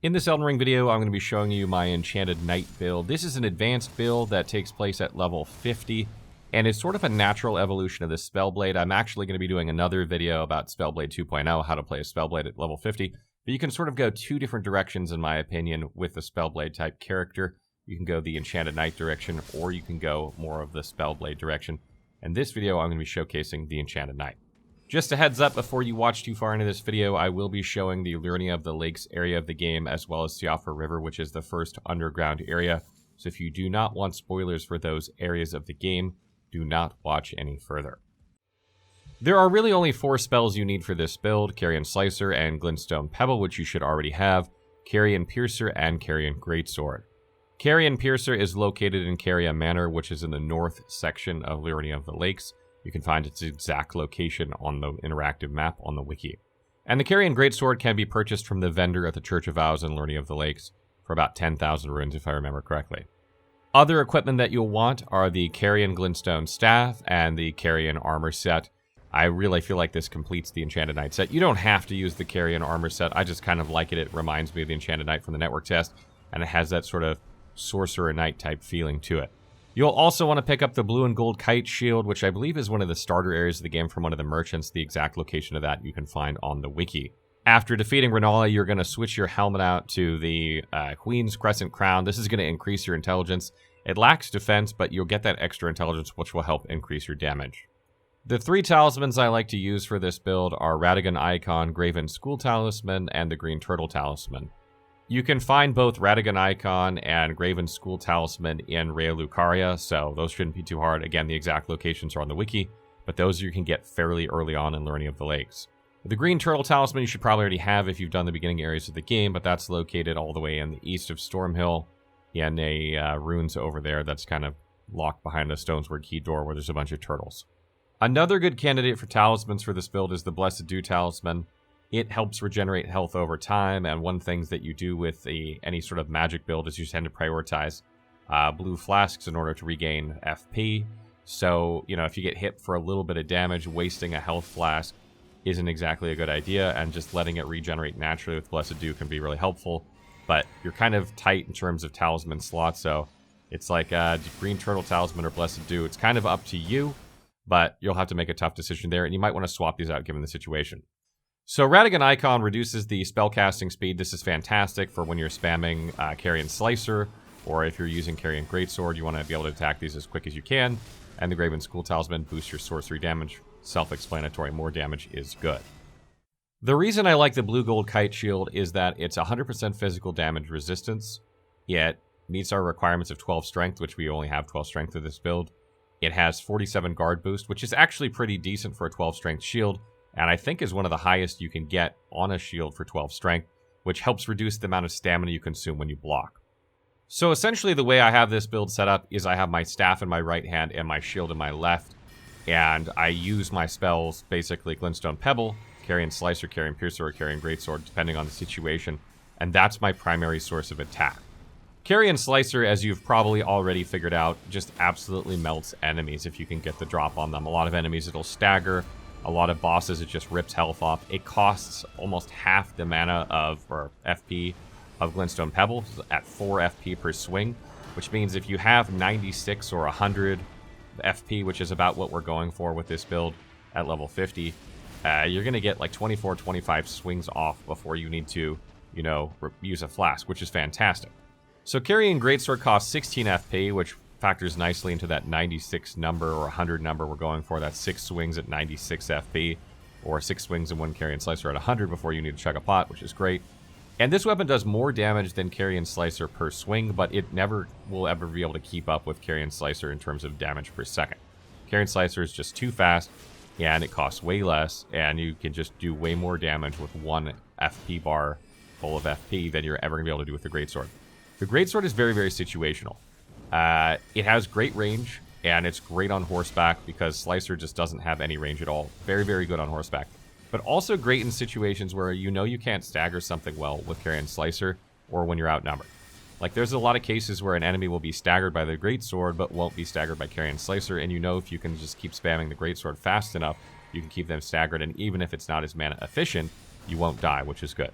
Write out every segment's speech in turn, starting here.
In this Elden Ring video, I'm going to be showing you my Enchanted Knight build. This is an advanced build that takes place at level 50, and it's sort of a natural evolution of the Spellblade. I'm actually going to be doing another video about Spellblade 2.0, how to play a Spellblade at level 50, but you can sort of go two different directions, in my opinion, with the Spellblade type character. You can go the Enchanted Knight direction, or you can go more of the Spellblade direction. In this video, I'm going to be showcasing the Enchanted Knight. Just a heads up, before you watch too far into this video, I will be showing the Liurnia of the Lakes area of the game, as well as Siofra River, which is the first underground area. So if you do not want spoilers for those areas of the game, do not watch any further. There are really only 4 spells you need for this build: Carian Slicer and Glintstone Pebble, which you should already have, Carian Piercer, and Carian Greatsword. Carian Piercer is located in Caria Manor, which is in the north section of Liurnia of the Lakes. You can find its exact location on the interactive map on the wiki. And the Carian Greatsword can be purchased from the vendor at the Church of Vows in Liurnia of the Lakes for about 10,000 runes, if I remember correctly. Other equipment that you'll want are the Carian Glintstone Staff and the Carian Armor Set. I really feel like this completes the Enchanted Knight set. You don't have to use the Carian Armor Set. I just kind of like it. It reminds me of the Enchanted Knight from the network test, and it has that sort of Sorcerer Knight type feeling to it. You'll also want to pick up the blue and gold kite shield, which I believe is one of the starter areas of the game from one of the merchants. The exact location of that you can find on the wiki. After defeating Renala, you're going to switch your helmet out to the Queen's Crescent Crown. This is going to increase your intelligence. It lacks defense, but you'll get that extra intelligence, which will help increase your damage. The 3 talismans I like to use for this build are Radagon Icon, Graven School Talisman, and the Green Turtle Talisman. You can find both Radagon Icon and Graven School Talisman in Rea Lucaria, so those shouldn't be too hard. Again, the exact locations are on the wiki, but those you can get fairly early on in Liurnia of the Lakes. The Green Turtle Talisman you should probably already have if you've done the beginning areas of the game, but that's located all the way in the east of Stormhill in a ruins over there that's kind of locked behind a Stonesward Key door where there's a bunch of turtles. Another good candidate for talismans for this build is the Blessed Dew Talisman. It helps regenerate health over time, and one thing that you do with any sort of magic build is you tend to prioritize blue flasks in order to regain FP. So, you know, if you get hit for a little bit of damage, wasting a health flask isn't exactly a good idea, and just letting it regenerate naturally with Blessed Dew can be really helpful. But you're kind of tight in terms of talisman slots, so it's like Green Turtle Talisman or Blessed Dew. It's kind of up to you, but you'll have to make a tough decision there, and you might want to swap these out given the situation. So Radagon Icon reduces the spellcasting speed. This is fantastic for when you're spamming Carian Slicer, or if you're using Carian Greatsword, you want to be able to attack these as quick as you can. And the Graven School Talisman boosts your sorcery damage. Self-explanatory, more damage is good. The reason I like the blue gold kite shield is that it's 100% physical damage resistance. It meets our requirements of 12 strength, which we only have 12 strength of this build. It has 47 guard boost, which is actually pretty decent for a 12 strength shield, and I think is one of the highest you can get on a shield for 12 strength, which helps reduce the amount of stamina you consume when you block. So essentially the way I have this build set up is I have my staff in my right hand and my shield in my left, and I use my spells, basically Glintstone Pebble, Carian Slicer, Carian Piercer, or Carian Greatsword, depending on the situation, and that's my primary source of attack. Carian Slicer, as you've probably already figured out, just absolutely melts enemies if you can get the drop on them. A lot of enemies it'll stagger. A lot of bosses, it just rips health off. It costs almost half the mana or FP of Glintstone Pebble at 4 FP per swing, which means if you have 96 or 100 FP, which is about what we're going for with this build at level 50, you're going to get like 24, 25 swings off before you need to, you know, use a flask, which is fantastic. So Carian Greatsword costs 16 FP, which factors nicely into that 96 number or 100 number we're going for. That's 6 swings at 96 FP, or 6 swings and 1 Carian Slicer at 100 before you need to chug a pot, which is great. And this weapon does more damage than Carian Slicer per swing, but it never will ever be able to keep up with Carian Slicer in terms of damage per second. Carian Slicer is just too fast, and it costs way less, and you can just do way more damage with 1 FP bar full of FP than you're ever going to be able to do with the Greatsword. The Greatsword is very, very situational. It has great range, and it's great on horseback because Slicer just doesn't have any range at all. Very, very good on horseback. But also great in situations where you know you can't stagger something well with Carian Slicer, or when you're outnumbered. Like, there's a lot of cases where an enemy will be staggered by the Greatsword, but won't be staggered by Carian Slicer, and you know if you can just keep spamming the Greatsword fast enough, you can keep them staggered, and even if it's not as mana efficient, you won't die, which is good.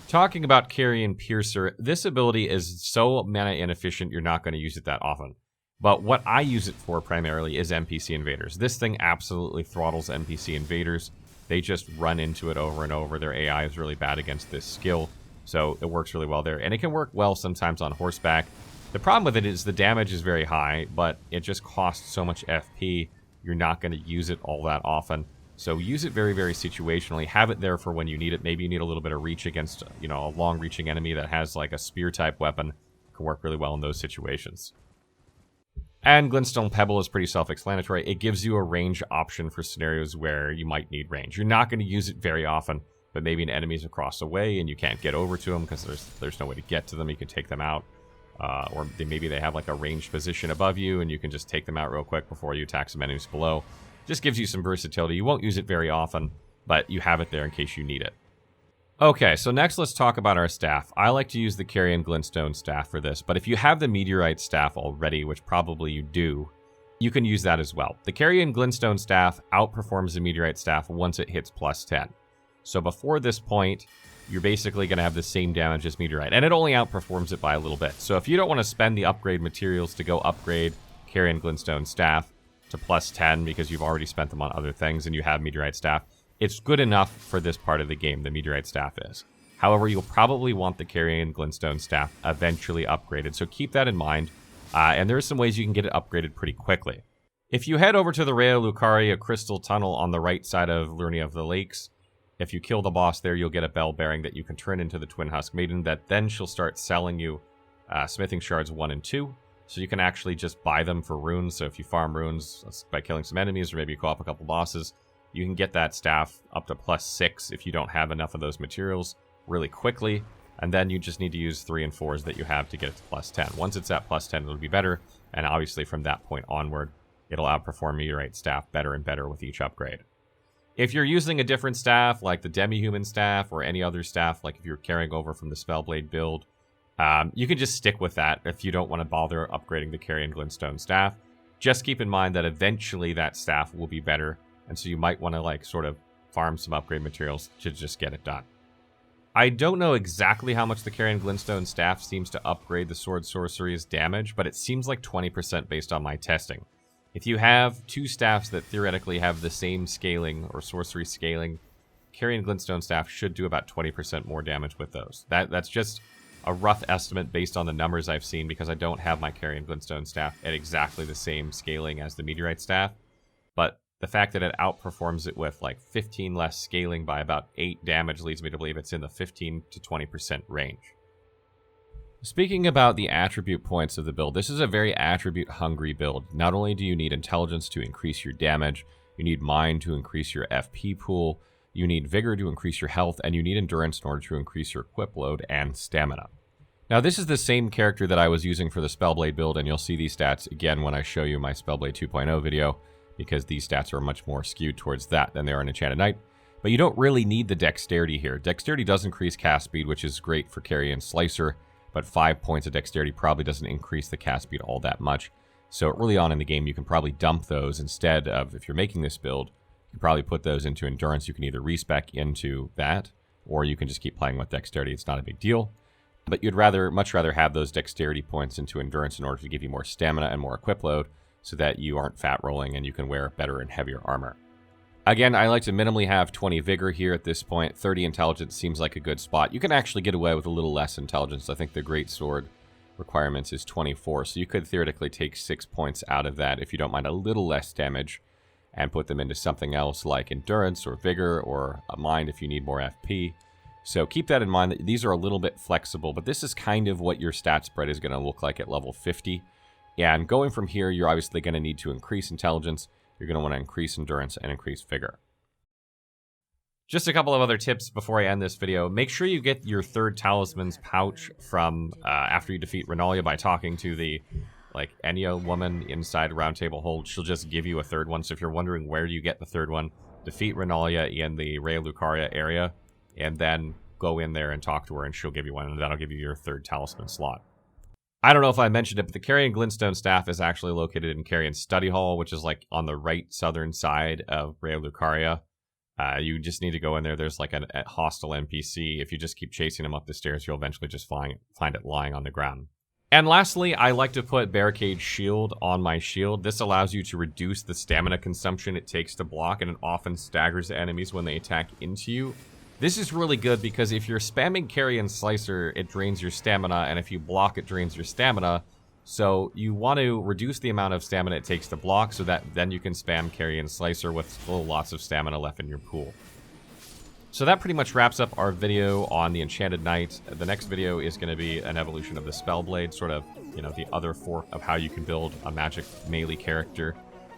Talking about Carian Piercer, this ability is so mana inefficient, you're not going to use it that often. But what I use it for primarily is NPC invaders. This thing absolutely throttles NPC invaders. They just run into it over and over. Their AI is really bad against this skill, so it works really well there. And it can work well sometimes on horseback. The problem with it is the damage is very high, but it just costs so much FP, you're not going to use it all that often. So use it very, very situationally. Have it there for when you need it. Maybe you need a little bit of reach against, you know, a long-reaching enemy that has like a spear-type weapon. It can work really well in those situations. And Glintstone Pebble is pretty self-explanatory. It gives you a range option for scenarios where you might need range. You're not going to use it very often, but maybe an enemy's across the way and you can't get over to them because there's no way to get to them. You can take them out. Or maybe they have like a ranged position above you and you can just take them out real quick before you attack some enemies below. Just gives you some versatility. You won't use it very often, but you have it there in case you need it. Okay, so next let's talk about our staff. I like to use the Carian Glintstone staff for this, but if you have the Meteorite staff already, which probably you do, you can use that as well. The Carian Glintstone staff outperforms the Meteorite staff once it hits +10. So before this point, you're basically going to have the same damage as Meteorite, and it only outperforms it by a little bit. So if you don't want to spend the upgrade materials to go upgrade Carian Glintstone staff to +10 because you've already spent them on other things and you have Meteorite staff, it's good enough for this part of the game, the Meteorite staff is. However, you'll probably want the Carian Glintstone staff eventually upgraded, so keep that in mind, and there are some ways you can get it upgraded pretty quickly. If you head over to the Rea Lucaria Crystal Tunnel on the right side of Liurnia of the Lakes, if you kill the boss there, you'll get a bell bearing that you can turn into the Twin Husk Maiden, that then she'll start selling you smithing shards 1 and 2, so you can actually just buy them for runes. So if you farm runes by killing some enemies, or maybe you co-op a couple bosses, you can get that staff up to +6 if you don't have enough of those materials really quickly, and then you just need to use 3 and 4s that you have to get it to +10. Once it's at +10, it'll be better, and obviously from that point onward, it'll outperform Meteorite staff better and better with each upgrade. If you're using a different staff, like the Demi-Human staff, or any other staff, like if you're carrying over from the Spellblade build, you can just stick with that if you don't want to bother upgrading the Carian Glintstone staff. Just keep in mind that eventually that staff will be better, and so you might want to like sort of farm some upgrade materials to just get it done. I don't know exactly how much the Carian Glintstone staff seems to upgrade the sword sorcery's damage, but it seems like 20% based on my testing. If you have 2 staffs that theoretically have the same scaling or sorcery scaling, Carian Glintstone staff should do about 20% more damage with those. That's just a rough estimate based on the numbers I've seen, because I don't have my Carian Glintstone staff at exactly the same scaling as the Meteorite staff. But the fact that it outperforms it with like 15 less scaling by about 8 damage leads me to believe it's in the 15 to 20% range. Speaking about the attribute points of the build, this is a very attribute-hungry build. Not only do you need intelligence to increase your damage, you need mind to increase your FP pool, you need vigor to increase your health, and you need endurance in order to increase your equip load and stamina. Now, this is the same character that I was using for the Spellblade build, and you'll see these stats again when I show you my Spellblade 2.0 video, because these stats are much more skewed towards that than they are in Enchanted Knight. But you don't really need the dexterity here. Dexterity does increase cast speed, which is great for Carian Slicer, but 5 points of dexterity probably doesn't increase the cast speed all that much. So early on in the game, you can probably dump those instead of, if you're making this build, you can probably put those into endurance. You can either respec into that, or you can just keep playing with dexterity. It's not a big deal. But you'd much rather have those dexterity points into endurance in order to give you more stamina and more equip load, so that you aren't fat rolling and you can wear better and heavier armor. Again, I like to minimally have 20 vigor here at this point. 30 intelligence seems like a good spot. You can actually get away with a little less intelligence. I think the great sword requirements is 24, so you could theoretically take 6 points out of that if you don't mind a little less damage and put them into something else like endurance or vigor or mind if you need more FP. So keep that in mind, that these are a little bit flexible, but this is kind of what your stat spread is going to look like at level 50. And going from here, you're obviously going to need to increase intelligence, you're going to want to increase endurance, and increase vigor. Just a couple of other tips before I end this video. Make sure you get your 3rd talisman's pouch from after you defeat Renalia by talking to the Enya woman inside Roundtable Hold. She'll just give you a 3rd one. So if you're wondering where do you get the 3rd one, defeat Renalia in the Rea Lucaria area, and then go in there and talk to her, and she'll give you one, and that'll give you your 3rd talisman slot. I don't know if I mentioned it, but the Carian Glintstone staff is actually located in Carian Study Hall, which is like on the right southern side of Rea Lucaria. You just need to go in there. There's like a hostile NPC. If you just keep chasing him up the stairs, you'll eventually just find it lying on the ground. And lastly, I like to put Barricade Shield on my shield. This allows you to reduce the stamina consumption it takes to block, and it often staggers enemies when they attack into you. This is really good because if you're spamming Carian Slicer, it drains your stamina, and if you block, it drains your stamina. So you want to reduce the amount of stamina it takes to block so that then you can spam Carian Slicer with still lots of stamina left in your pool. So that pretty much wraps up our video on the Enchanted Knight. The next video is going to be an evolution of the Spellblade, sort of, you know, the other fork of how you can build a magic melee character.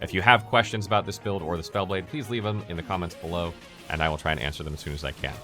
If you have questions about this build or the Spellblade, please leave them in the comments below, and I will try and answer them as soon as I can.